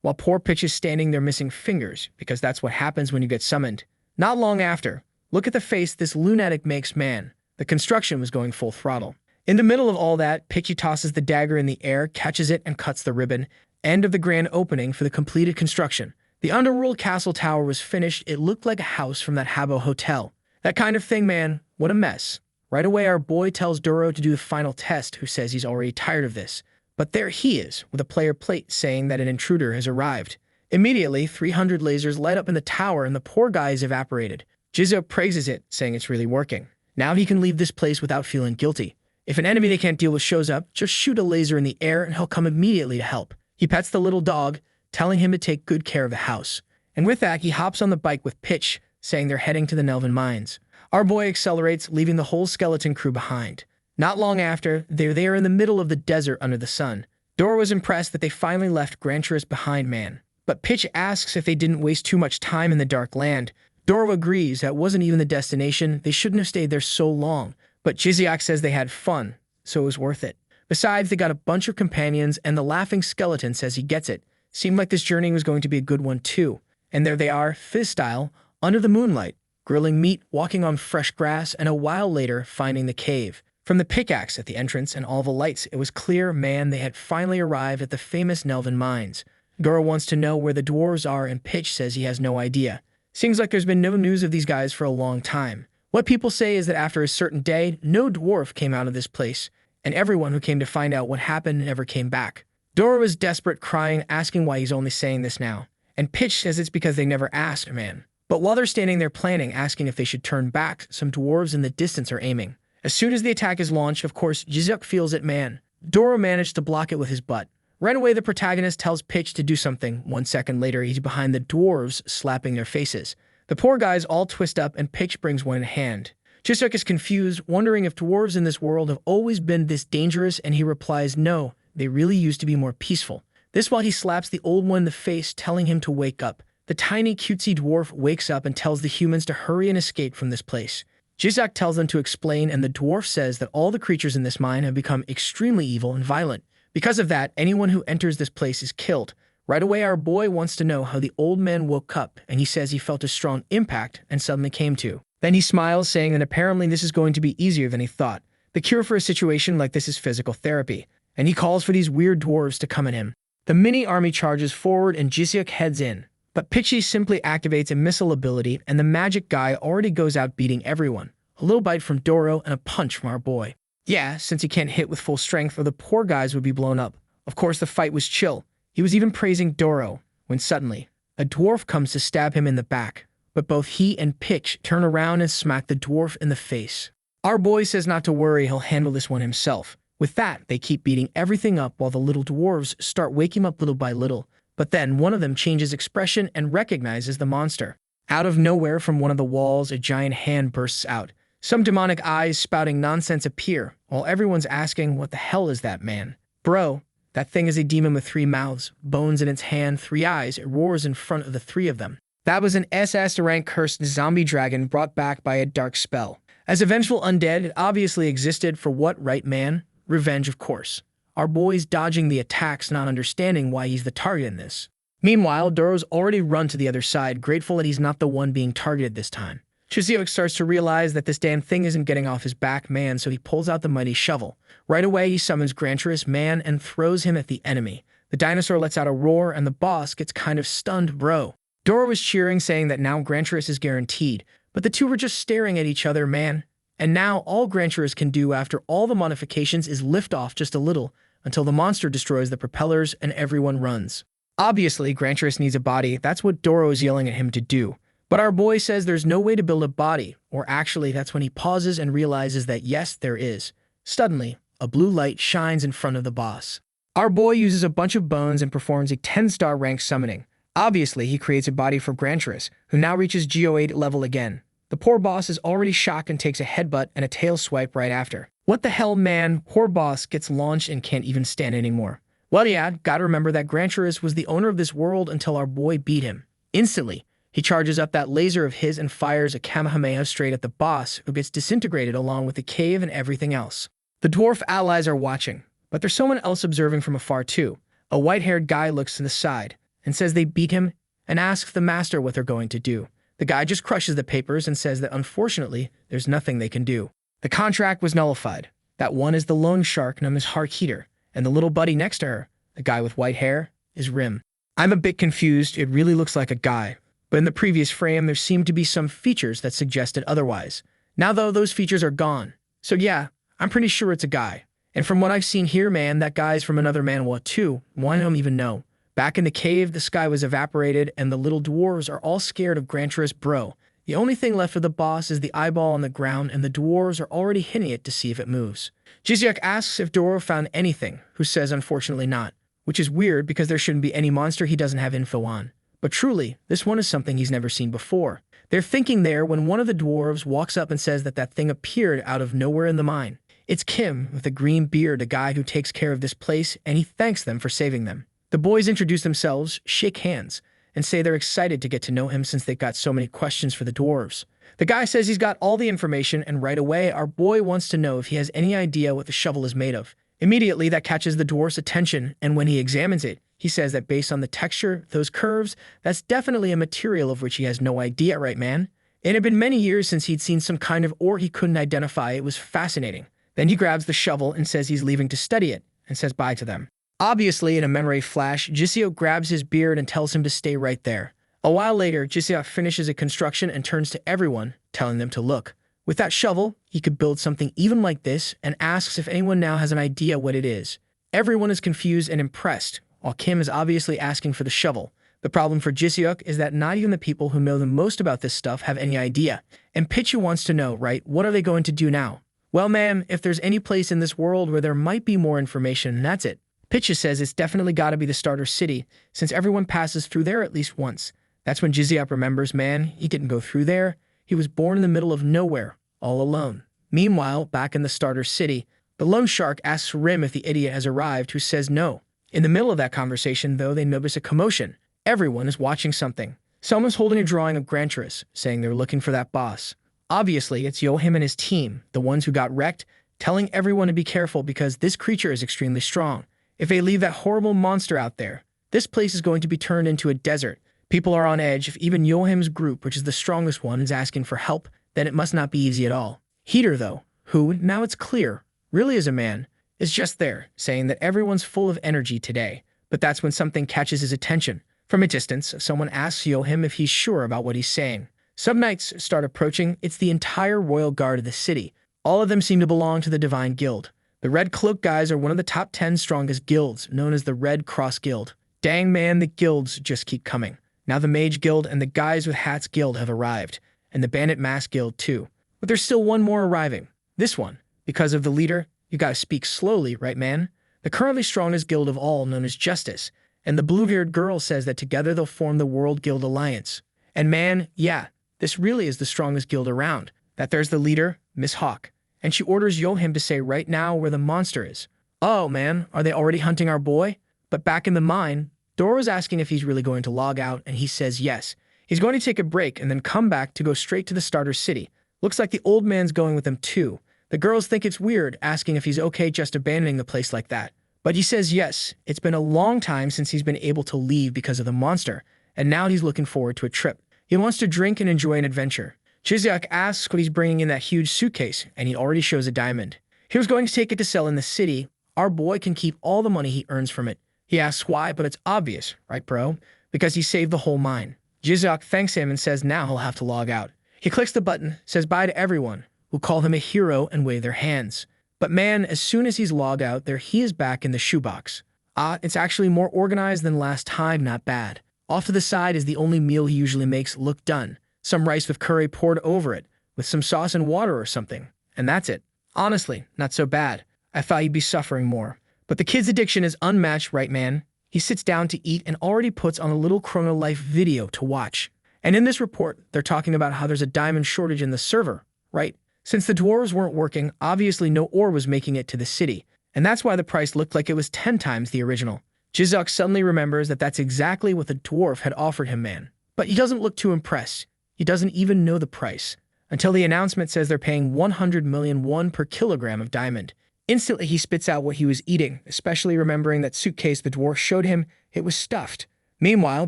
while poor Pitch is standing there missing fingers, because that's what happens when you get summoned. Not long after, look at the face this lunatic makes, man. The construction was going full throttle. In the middle of all that, Pitchy tosses the dagger in the air, catches it, and cuts the ribbon. End of the grand opening for the completed construction. The underworld castle tower was finished. It looked like a house from that Habbo hotel. That kind of thing, man. What a mess. Right away, our boy tells Doro to do the final test, who says he's already tired of this. But there he is, with a player plate saying that an intruder has arrived. Immediately, 300 lasers light up in the tower and the poor guy is evaporated. Jizo praises it, saying it's really working. Now he can leave this place without feeling guilty. If an enemy they can't deal with shows up, just shoot a laser in the air and he'll come immediately to help. He pets the little dog, telling him to take good care of the house. And with that, he hops on the bike with Pitch, saying they're heading to the Nelvin mines. Our boy accelerates, leaving the whole skeleton crew behind. Not long after, they're there in the middle of the desert under the sun. Dora was impressed that they finally left Gran Turis behind, man. But Pitch asks if they didn't waste too much time in the dark land. Dora agrees that wasn't even the destination, they shouldn't have stayed there so long. But Jizyuk says they had fun, so it was worth it. Besides, they got a bunch of companions, and the laughing skeleton says he gets it. Seemed like this journey was going to be a good one too. And there they are, Fizz style, under the moonlight, grilling meat, walking on fresh grass, and a while later finding the cave. From the pickaxe at the entrance and all the lights, it was clear, man, they had finally arrived at the famous Nelvin mines. Dora wants to know where the dwarves are, and Pitch says he has no idea. Seems like there's been no news of these guys for a long time. What people say is that after a certain day, no dwarf came out of this place, and everyone who came to find out what happened never came back. Dora was desperate, crying, asking why he's only saying this now. And Pitch says it's because they never asked, man. But while they're standing there planning, asking if they should turn back, some dwarves in the distance are aiming. As soon as the attack is launched, of course, Jizyuk feels it, man. Dora managed to block it with his butt. Right away, the protagonist tells Pitch to do something. 1 second later, he's behind the dwarves, slapping their faces. The poor guys all twist up, and Pitch brings one in hand. Jizyuk is confused, wondering if dwarves in this world have always been this dangerous, and he replies, no, they really used to be more peaceful. This while he slaps the old one in the face, telling him to wake up. The tiny, cutesy dwarf wakes up and tells the humans to hurry and escape from this place. Jizyuk tells them to explain, and the dwarf says that all the creatures in this mine have become extremely evil and violent. Because of that, anyone who enters this place is killed. Right away, our boy wants to know how the old man woke up, and he says he felt a strong impact and suddenly came to. Then he smiles, saying that apparently this is going to be easier than he thought. The cure for a situation like this is physical therapy, and he calls for these weird dwarves to come at him. The mini-army charges forward and Jishyuk heads in, but Pichi simply activates a missile ability and the magic guy already goes out beating everyone. A little bite from Doro and a punch from our boy. Yeah, since he can't hit with full strength or the poor guys would be blown up. Of course, the fight was chill. He was even praising Doro, when suddenly, a dwarf comes to stab him in the back. But both he and Pitch turn around and smack the dwarf in the face. Our boy says not to worry, he'll handle this one himself. With that, they keep beating everything up while the little dwarves start waking up little by little. But then one of them changes expression and recognizes the monster. Out of nowhere from one of the walls, a giant hand bursts out. Some demonic eyes spouting nonsense appear, while everyone's asking, what the hell is that, man? Bro, that thing is a demon with 3 mouths, bones in its hand, 3 eyes. It roars in front of the 3 of them. That was an SS-rank cursed zombie dragon brought back by a dark spell. As a vengeful undead, it obviously existed for what, right, man? Revenge, of course. Our boy's dodging the attacks, not understanding why he's the target in this. Meanwhile, Doro's already run to the other side, grateful that he's not the one being targeted this time. Jishyuk starts to realize that this damn thing isn't getting off his back, man, so he pulls out the mighty shovel. Right away, he summons Granturous, man, and throws him at the enemy. The dinosaur lets out a roar, and the boss gets kind of stunned, bro. Doro was cheering, saying that now Granturous is guaranteed, but the two were just staring at each other, man. And now all Granturous can do after all the modifications is lift off just a little until the monster destroys the propellers and everyone runs. Obviously, Granturous needs a body. That's what Doro is yelling at him to do. But our boy says there's no way to build a body, or actually that's when he pauses and realizes that yes, there is. Suddenly, a blue light shines in front of the boss. Our boy uses a bunch of bones and performs a 10-star rank summoning. Obviously, he creates a body for Granturous, who now reaches Go8 level again. The poor boss is already shocked and takes a headbutt and a tail swipe right after. What the hell, man? Poor boss gets launched and can't even stand anymore. Well, yeah, gotta remember that Granturous was the owner of this world until our boy beat him. Instantly, he charges up that laser of his and fires a Kamehameha straight at the boss, who gets disintegrated along with the cave and everything else. The dwarf allies are watching, but there's someone else observing from afar too. A white-haired guy looks to the side and says they beat him and asks the master what they're going to do. The guy just crushes the papers and says that unfortunately, there's nothing they can do. The contract was nullified. That one is the loan shark known as Harkeeter, and the little buddy next to her, the guy with white hair, is Rim. I'm a bit confused. It really looks like a guy. But in the previous frame, there seemed to be some features that suggested otherwise. Now, though, those features are gone. So yeah, I'm pretty sure it's a guy. And from what I've seen here, man, that guy's from another manhwa too. One I don't even know. Back in the cave, the sky was evaporated, and the little dwarves are all scared of Granturous, bro. The only thing left for the boss is the eyeball on the ground, and the dwarves are already hitting it to see if it moves. Jishyuk asks if Doro found anything, who says unfortunately not, which is weird because there shouldn't be any monster he doesn't have info on. But truly, this one is something he's never seen before. They're thinking there when one of the dwarves walks up and says that that thing appeared out of nowhere in the mine. It's Kim, with a green beard, a guy who takes care of this place, and he thanks them for saving them. The boys introduce themselves, shake hands, and say they're excited to get to know him since they've got so many questions for the dwarves. The guy says he's got all the information, and right away, our boy wants to know if he has any idea what the shovel is made of. Immediately, that catches the dwarf's attention, and when he examines it, he says that based on the texture, those curves, that's definitely a material of which he has no idea, right, man? It had been many years since he'd seen some kind of ore he couldn't identify. It was fascinating. Then he grabs the shovel and says he's leaving to study it, and says bye to them. Obviously, in a memory flash, Jishyuk grabs his beard and tells him to stay right there. A while later, Jishyuk finishes a construction and turns to everyone, telling them to look. With that shovel, he could build something even like this and asks if anyone now has an idea what it is. Everyone is confused and impressed, while Kim is obviously asking for the shovel. The problem for Jishyuk is that not even the people who know the most about this stuff have any idea. And Pichu wants to know, right, what are they going to do now? Well, ma'am, if there's any place in this world where there might be more information, that's it. Pichu says it's definitely got to be the starter city, since everyone passes through there at least once. That's when Jishyuk remembers, man, he didn't go through there. He was born in the middle of nowhere, all alone. Meanwhile, back in the starter city, the loan shark asks Rim if the idiot has arrived, who says no. In the middle of that conversation, though, they notice a commotion. Everyone is watching something. Someone's holding a drawing of Granturous, saying they're looking for that boss. Obviously, it's Yohim and his team, the ones who got wrecked, telling everyone to be careful because this creature is extremely strong. If they leave that horrible monster out there, this place is going to be turned into a desert. People are on edge if even Yohim's group, which is the strongest one, is asking for help. then it must not be easy at all. Heater, though, who, now it's clear, really is a man, is just there, saying that everyone's full of energy today. But that's when something catches his attention. From a distance, someone asks him if he's sure about what he's saying. Some knights start approaching. It's the entire royal guard of the city. All of them seem to belong to the Divine Guild. The Red Cloak guys are one of the top 10 strongest guilds, known as the Red Cross Guild. Dang man, the guilds just keep coming. Now the Mage Guild and the Guys with Hats Guild have arrived, and the Bandit Mask Guild too. But there's still one more arriving. This one. Because of the leader, you gotta speak slowly, right man? The currently strongest guild of all, known as Justice, and the blue-haired girl says that together they'll form the World Guild Alliance. And man, yeah, this really is the strongest guild around. That there's the leader, Miss Hawk, and she orders him to say right now where the monster is. Oh man, are they already hunting our boy? But back in the mine, Doro's asking if he's really going to log out, and he says yes. He's going to take a break and then come back to go straight to the starter city. Looks like the old man's going with him too. The girls think it's weird, asking if he's okay just abandoning the place like that. But he says yes, it's been a long time since he's been able to leave because of the monster, and now he's looking forward to a trip. He wants to drink and enjoy an adventure. Chizyuk asks what he's bringing in that huge suitcase, and he already shows a diamond. He was going to take it to sell in the city. Our boy can keep all the money he earns from it. He asks why, but it's obvious, right bro? Because he saved the whole mine. Chizyuk thanks him and says now he'll have to log out. He clicks the button, says bye to everyone, who call him a hero and wave their hands. But man, as soon as he's logged out, there he is back in the shoebox. It's actually more organized than last time, not bad. Off to the side is the only meal he usually makes look done. Some rice with curry poured over it, with some sauce and water or something. And that's it. Honestly, not so bad. I thought he'd be suffering more. But the kid's addiction is unmatched, right man? He sits down to eat and already puts on a little Chrono Life video to watch. And in this report, they're talking about how there's a diamond shortage in the server, right? Since the dwarves weren't working, obviously no ore was making it to the city, and that's why the price looked like it was 10 times the original. Chizyuk suddenly remembers that that's exactly what the dwarf had offered him, man. But he doesn't look too impressed. He doesn't even know the price, until the announcement says they're paying 100 million won per kilogram of diamond. Instantly he spits out what he was eating, especially remembering that suitcase the dwarf showed him. It was stuffed. Meanwhile,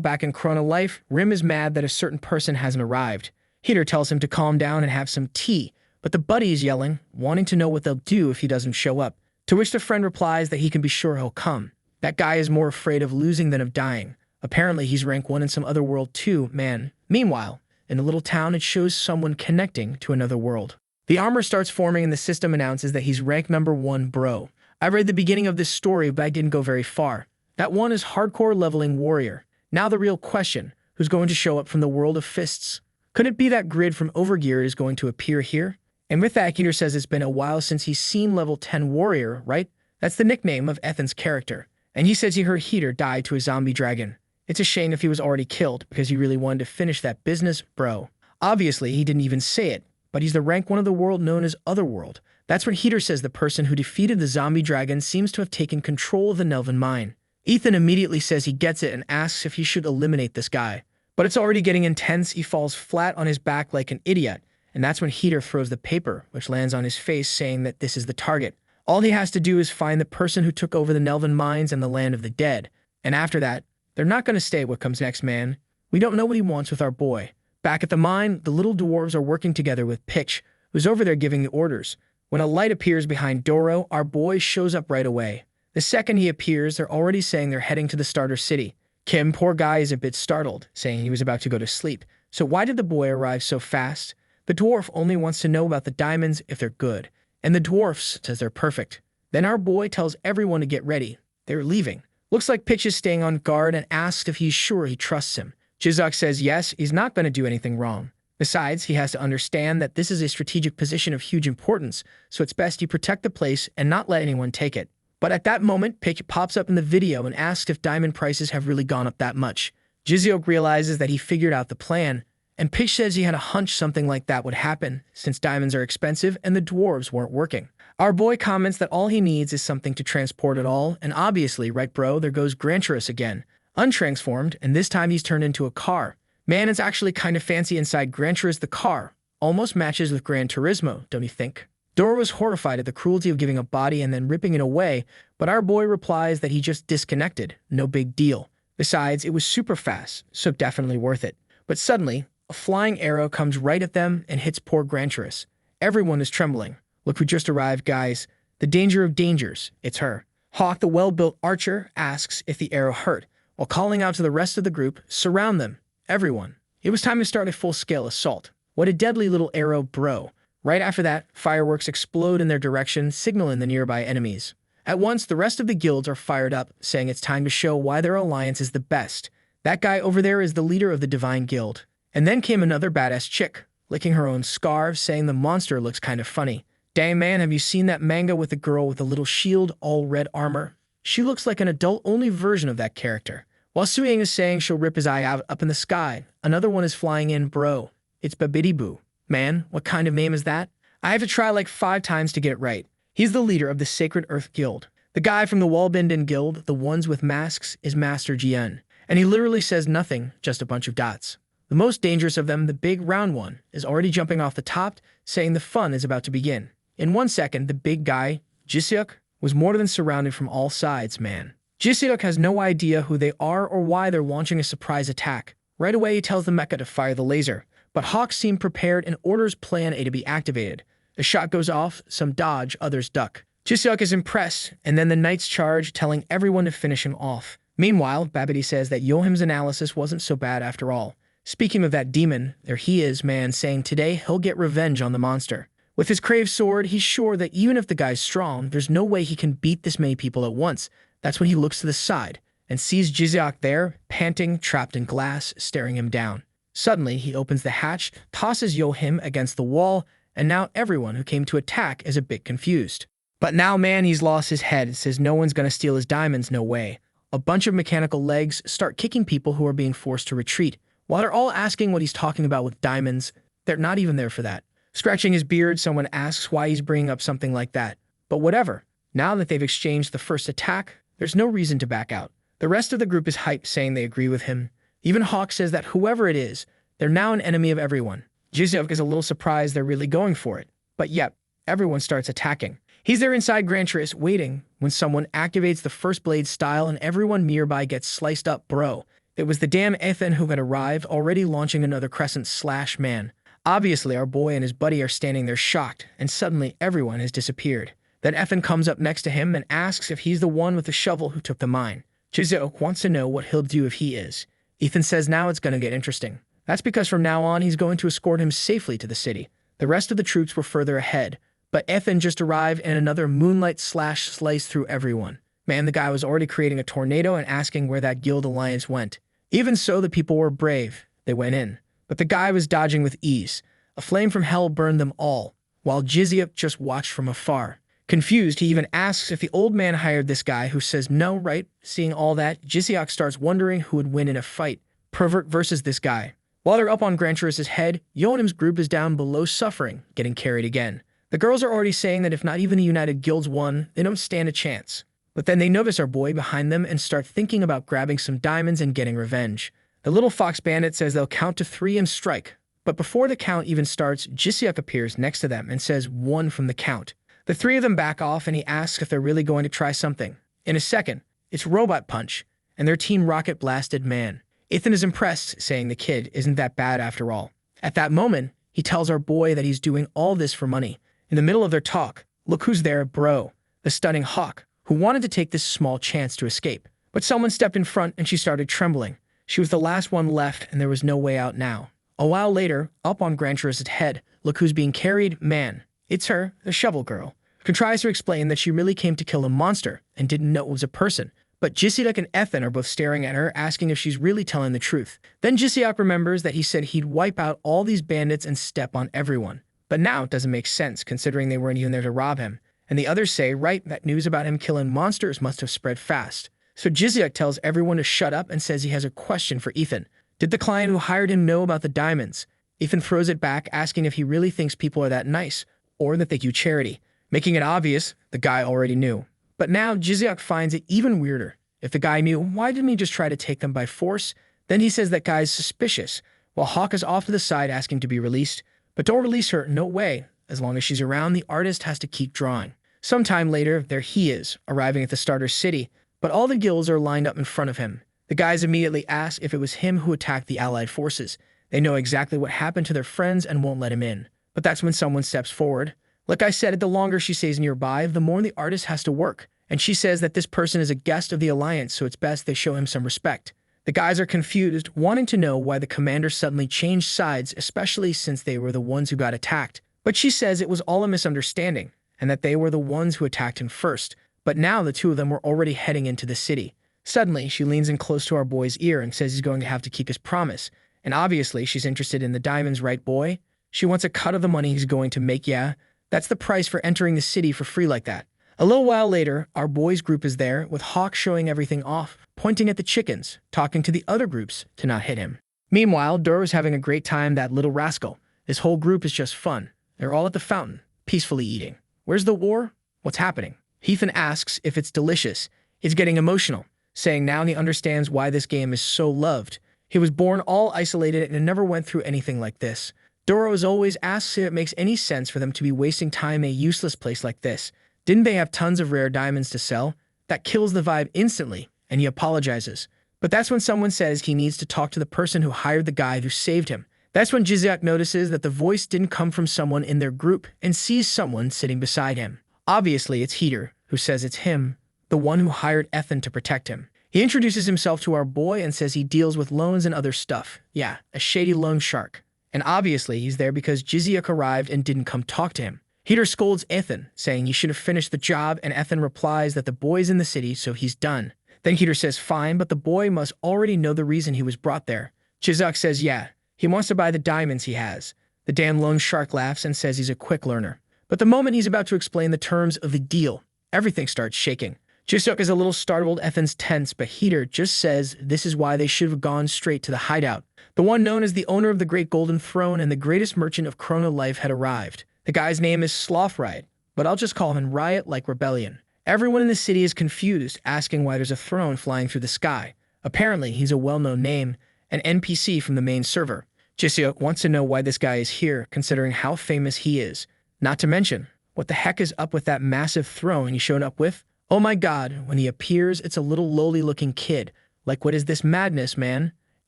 back in Chrono Life, Rim is mad that a certain person hasn't arrived. Heater tells him to calm down and have some tea, but the buddy is yelling, wanting to know what they'll do if he doesn't show up, to which the friend replies that he can be sure he'll come. That guy is more afraid of losing than of dying. Apparently he's rank 1 in some other world too, man. Meanwhile, in a little town it shows someone connecting to another world. The armor starts forming and the system announces that he's rank number 1 bro. I read the beginning of this story, but I didn't go very far. That one is hardcore leveling warrior. Now the real question, who's going to show up from the world of fists? Could it be that Grid from Overgear is going to appear here? And with that, Heater says it's been a while since he's seen level 10 warrior, right? That's the nickname of Ethan's character. And he says he heard Heater die to a zombie dragon. It's a shame if he was already killed, because he really wanted to finish that business, bro. Obviously, he didn't even say it, but he's the rank 1 of the world known as Otherworld. That's when Heater says the person who defeated the zombie dragon seems to have taken control of the Nelvin mine. Ethan immediately says he gets it and asks if he should eliminate this guy. But it's already getting intense. He falls flat on his back like an idiot. And that's when Heater throws the paper, which lands on his face, saying that this is the target. All he has to do is find the person who took over the Nelvin mines and the land of the dead. And after that, they're not going to stay what comes next, man. We don't know what he wants with our boy. Back at the mine, the little dwarves are working together with Pitch, who's over there giving the orders. When a light appears behind Doro, our boy shows up right away. The second he appears, they're already saying they're heading to the starter city. Kim, poor guy, is a bit startled, saying he was about to go to sleep. So why did the boy arrive so fast? The dwarf only wants to know about the diamonds if they're good, and the dwarf says they're perfect. Then our boy tells everyone to get ready. They're leaving. Looks like Pitch is staying on guard and asks if he's sure he trusts him. Chizyuk says yes, he's not going to do anything wrong. Besides, he has to understand that this is a strategic position of huge importance, so it's best he protect the place and not let anyone take it. But at that moment, Pitch pops up in the video and asks if diamond prices have really gone up that much. Chizyuk realizes that he figured out the plan, and Pitch says he had a hunch something like that would happen, since diamonds are expensive and the dwarves weren't working. Our boy comments that all he needs is something to transport it all, and obviously, right bro, there goes Granturus again. Untransformed, and this time he's turned into a car. Man, it's actually kind of fancy inside Granturus the car. Almost matches with Gran Turismo, don't you think? Dora was horrified at the cruelty of giving a body and then ripping it away, but our boy replies that he just disconnected, no big deal. Besides, it was super fast, so definitely worth it. But suddenly, A flying arrow comes right at them and hits poor Granturus. Everyone is trembling. Look who just arrived, guys. The danger of dangers. It's her. Hawk, the well-built archer, asks if the arrow hurt, while calling out to the rest of the group, surround them. Everyone. It was time to start a full-scale assault. What a deadly little arrow, bro. Right after that, fireworks explode in their direction, signaling the nearby enemies. At once, the rest of the guilds are fired up, saying it's time to show why their alliance is the best. That guy over there is the leader of the Divine Guild. And then came another badass chick, licking her own scarf, saying the monster looks kind of funny. Dang man, have you seen that manga with the girl with the little shield, all red armor? She looks like an adult-only version of that character. While Suyang is saying she'll rip his eye out up in the sky, another one is flying in, bro. It's Babidi Boo. Man, what kind of name is that? I have to try like 5 times to get it right. He's the leader of the Sacred Earth Guild. The guy from the Wallbinden Guild, the ones with masks, is Master Jian. And he literally says nothing, just a bunch of dots. The most dangerous of them, the big round one, is already jumping off the top, saying the fun is about to begin. In 1 second, the big guy, Jiseok, was more than surrounded from all sides, man. Jiseok has no idea who they are or why they're launching a surprise attack. Right away, he tells the mecha to fire the laser, but Hawk seemed prepared and orders Plan A to be activated. The shot goes off, some dodge, others duck. Jiseok is impressed, and then the knights charge, telling everyone to finish him off. Meanwhile, Babidi says that Yohim's analysis wasn't so bad after all. Speaking of that demon, there he is, man, saying today he'll get revenge on the monster. With his crave sword, he's sure that even if the guy's strong, there's no way he can beat this many people at once. That's when he looks to the side and sees Jiseok there, panting, trapped in glass, staring him down. Suddenly, he opens the hatch, tosses Yohim against the wall, and now everyone who came to attack is a bit confused. But now, man, he's lost his head, says no one's gonna steal his diamonds, no way. A bunch of mechanical legs start kicking people who are being forced to retreat. While they're all asking what he's talking about with diamonds, they're not even there for that. Scratching his beard, someone asks why he's bringing up something like that. But whatever. Now that they've exchanged the first attack, there's no reason to back out. The rest of the group is hyped, saying they agree with him. Even Hawk says that whoever it is, they're now an enemy of everyone. Jiseok is a little surprised they're really going for it. But yep, everyone starts attacking. He's there inside Granturus, waiting, when someone activates the first blade style and everyone nearby gets sliced up, bro. It was the damn Ethan who had arrived, already launching another crescent slash, man. Obviously, our boy and his buddy are standing there shocked, and suddenly everyone has disappeared. Then Ethan comes up next to him and asks if he's the one with the shovel who took the mine. Jiseok wants to know what he'll do if he is. Ethan says now it's gonna get interesting. That's because from now on, he's going to escort him safely to the city. The rest of the troops were further ahead, but Ethan just arrived and another moonlight slash sliced through everyone. Man, the guy was already creating a tornado and asking where that guild alliance went. Even so, the people were brave. They went in. But the guy was dodging with ease. A flame from hell burned them all, while Jiseok just watched from afar. Confused, he even asks if the old man hired this guy, who says no, right? Seeing all that, Jiseok starts wondering who would win in a fight. Pervert versus this guy. While they're up on Granturus' head, Yohanim's group is down below suffering, getting carried again. The girls are already saying that if not even the United Guilds won, they don't stand a chance. But then they notice our boy behind them and start thinking about grabbing some diamonds and getting revenge. The little fox bandit says they'll count to 3 and strike. But before the count even starts, Jiseok appears next to them and says 1 from the count. The 3 of them back off and he asks if they're really going to try something. In a second, it's Robot Punch, and their team rocket blasted man. Ethan is impressed, saying the kid isn't that bad after all. At that moment, he tells our boy that he's doing all this for money. In the middle of their talk, look who's there, bro. The stunning Hawk, who wanted to take this small chance to escape. But someone stepped in front and she started trembling. She was the last one left and there was no way out now. A while later, up on Granturus' head, look who's being carried, man. It's her, the shovel girl, who tries to explain that she really came to kill a monster and didn't know it was a person. But Jiseok and Ethan are both staring at her, asking if she's really telling the truth. Then Jiseok remembers that he said he'd wipe out all these bandits and step on everyone. But now it doesn't make sense, considering they weren't even there to rob him. And the others say, right, that news about him killing monsters must have spread fast. So Jiseok tells everyone to shut up and says he has a question for Ethan. Did the client who hired him know about the diamonds? Ethan throws it back, asking if he really thinks people are that nice, or that they do charity. Making it obvious, the guy already knew. But now Jiseok finds it even weirder. If the guy knew, why didn't he just try to take them by force? Then he says that guy's suspicious, while Hawk is off to the side asking to be released. But don't release her, no way. As long as she's around, the artist has to keep drawing. Sometime later, there he is, arriving at the starter city, but all the guilds are lined up in front of him. The guys immediately ask if it was him who attacked the allied forces. They know exactly what happened to their friends and won't let him in. But that's when someone steps forward. Like I said, the longer she stays nearby, the more the artist has to work. And she says that this person is a guest of the Alliance, so it's best they show him some respect. The guys are confused, wanting to know why the commander suddenly changed sides, especially since they were the ones who got attacked. But she says it was all a misunderstanding, and that they were the ones who attacked him first. But now the two of them were already heading into the city. Suddenly, she leans in close to our boy's ear and says he's going to have to keep his promise. And obviously, she's interested in the diamonds, right, boy? She wants a cut of the money he's going to make, yeah? That's the price for entering the city for free like that. A little while later, our boys' group is there, with Hawk showing everything off, pointing at the chickens, talking to the other groups to not hit him. Meanwhile, Doro's having a great time, that little rascal. This whole group is just fun. They're all at the fountain, peacefully eating. Where's the war? What's happening? Ethan asks if it's delicious. He's getting emotional, saying now he understands why this game is so loved. He was born all isolated and never went through anything like this. Doro as always asks if it makes any sense for them to be wasting time in a useless place like this. Didn't they have tons of rare diamonds to sell? That kills the vibe instantly, and he apologizes. But that's when someone says he needs to talk to the person who hired the guy who saved him. That's when Jiziak notices that the voice didn't come from someone in their group and sees someone sitting beside him. Obviously, it's Heater, who says it's him, the one who hired Ethan to protect him. He introduces himself to our boy and says he deals with loans and other stuff. Yeah, a shady loan shark. And obviously, he's there because Jiziak arrived and didn't come talk to him. Heater scolds Ethan, saying he should have finished the job, and Ethan replies that the boy's in the city, so he's done. Then Heater says fine, but the boy must already know the reason he was brought there. Jiziak says yeah, he wants to buy the diamonds he has. The damn loan shark laughs and says he's a quick learner. But the moment he's about to explain the terms of the deal, everything starts shaking. Jiziak is a little startled, Ethan's tense, but Heater just says this is why they should have gone straight to the hideout. The one known as the owner of the Great Golden Throne and the greatest merchant of Chrono Life had arrived. The guy's name is Sloth Riot, but I'll just call him Riot like Rebellion. Everyone in the city is confused, asking why there's a throne flying through the sky. Apparently, he's a well-known name, an NPC from the main server. Jiziak wants to know why this guy is here, considering how famous he is. Not to mention, what the heck is up with that massive throne he showed up with? Oh my god, when he appears, it's a little lowly-looking kid. Like, what is this madness, man?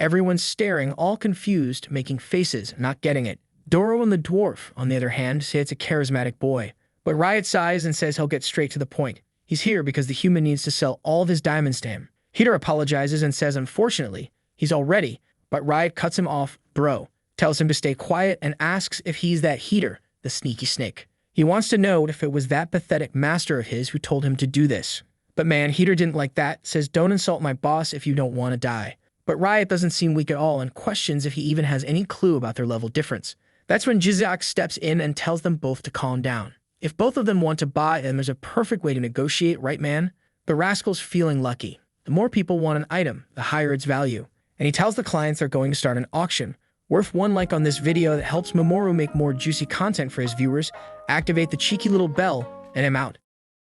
Everyone's staring, all confused, making faces, not getting it. Doro and the dwarf, on the other hand, say it's a charismatic boy. But Riot sighs and says he'll get straight to the point. He's here because the human needs to sell all of his diamonds to him. Heater apologizes and says unfortunately, he's all ready, but Riot cuts him off, bro, tells him to stay quiet and asks if he's that Heater, the sneaky snake. He wants to know if it was that pathetic master of his who told him to do this. But man, Heater didn't like that, says don't insult my boss if you don't want to die. But Riot doesn't seem weak at all and questions if he even has any clue about their level difference. That's when Jiziak steps in and tells them both to calm down. If both of them want to buy, then there's a perfect way to negotiate, right, man? The rascal's feeling lucky. The more people want an item, the higher its value. And he tells the clients they're going to start an auction. Worth one like on this video that helps Mamoru make more juicy content for his viewers. Activate the cheeky little bell, and I'm out.